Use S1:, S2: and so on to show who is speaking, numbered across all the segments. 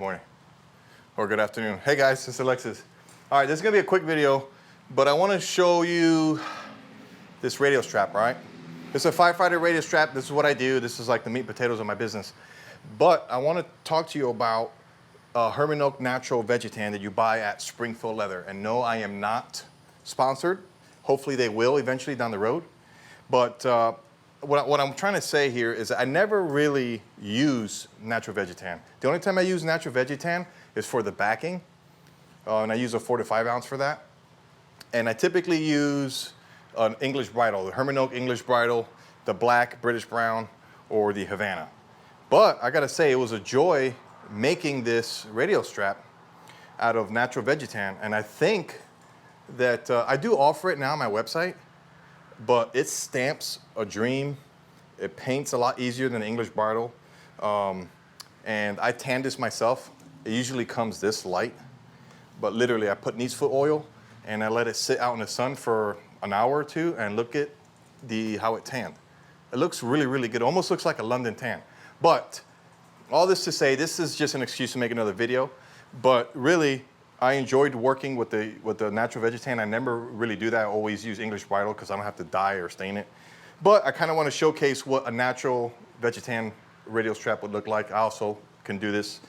S1: morning or good afternoon. Hey guys, this is Alexis. All right, this is gonna be a quick video, but I wanna show you this radio strap, all right? It's a Firefighter radio strap. This is what I do. This is like the meat and potatoes of my business. But I wanna talk to you about Handmade natural Vegetan that you buy at Springfield Leather. And no, I am not sponsored. Hopefully they will eventually down the road. But what I'm trying to say here is that I never really use natural Vegetan. The only time I use natural Vegetan is for the backing. And I use a 4 to 5 ounce for that. And I typically use an English bridle, the Handmade English bridle, the black, British brown, or the Havana. But I gotta say, it was a joy making this radio strap out of natural Vegetan. And I think that I do offer it now on my website, but it stamps a dream. It paints a lot easier than an English bridle. And I tan this myself. It usually comes this light, but literally I put neatsfoot oil and I let it sit out in the sun for an hour or two and look at how it tanned. It looks really, really good. It almost looks like a London tan. But all this to say, this is just an excuse to make another video. But really, I enjoyed working with the natural Vegetan. I never really do that. I always use English bridle because I don't have to dye or stain it. But I kind of want to showcase what a natural Vegetan radio strap would look like. I also can do this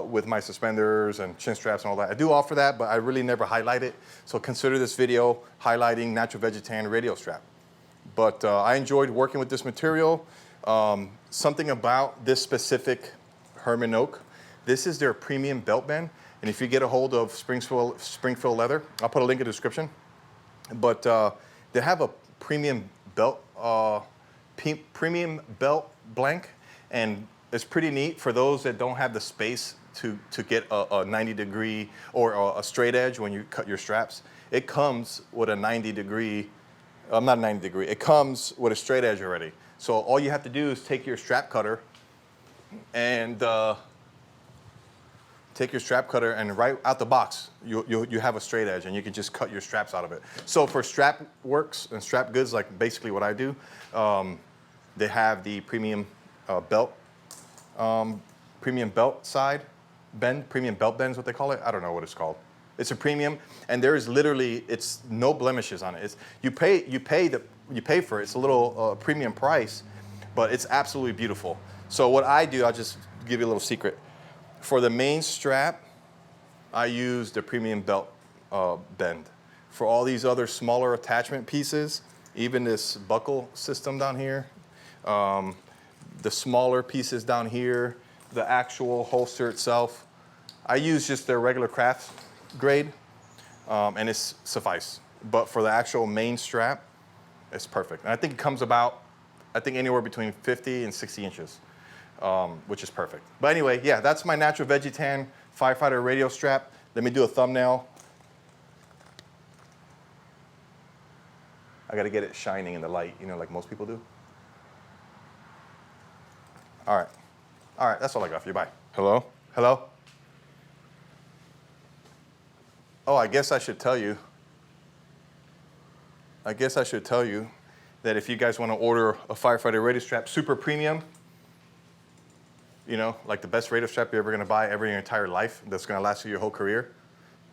S1: with my suspenders and chin straps and all that. I do offer that, but I really never highlight it. So consider this video highlighting natural Vegetan radio strap. But I enjoyed working with this material. Something about this specific Handmade oak. This is their premium belt bend. And if you get a hold of Springfield Leather, I'll put a link in the description. But they have a premium belt blank, and it's pretty neat for those that don't have the space to get a 90-degree or a straight edge when you cut your straps. It comes with a 90-degree, not 90-degree, it comes with a straight edge already. So all you have to do is take your strap cutter and right out the box, you have a straight edge and you can just cut your straps out of it. So for strap works and strap goods, like basically what I do, they have the premium belt side bend, premium belt bend is what they call it. I don't know what it's called. It's a premium, and there is literally, it's no blemishes on it. It's, you pay for it. It's a little premium price, but it's absolutely beautiful. So what I do, I'll just give you a little secret. For the main strap, I use the premium belt bend. For all these other smaller attachment pieces, even this buckle system down here, the smaller pieces down here, the actual holster itself, I use just their regular craft grade, and it's suffice. But for the actual main strap, it's perfect. And I think it comes about, anywhere between 50 and 60 inches. Which is perfect. But anyway, yeah, that's my natural Vegetan Firefighter radio strap. Let me do a thumbnail. I gotta get it shining in the light, you know, like most people do. All right, that's all I got for you, bye. Hello? Hello? Oh, I guess I should tell you that if you guys wanna order a Firefighter radio strap, super premium, you know, like the best radio strap you're ever gonna buy ever in your entire life, that's gonna last you your whole career,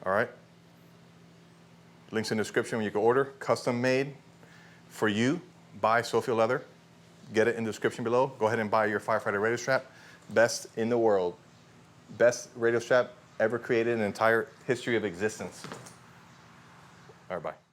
S1: all right? Links in the description when you can order, custom made for you by Springfield Leather. Get it in the description below. Go ahead and buy your Firefighter radio strap. Best in the world. Best radio strap ever created in the entire history of existence. All right, bye.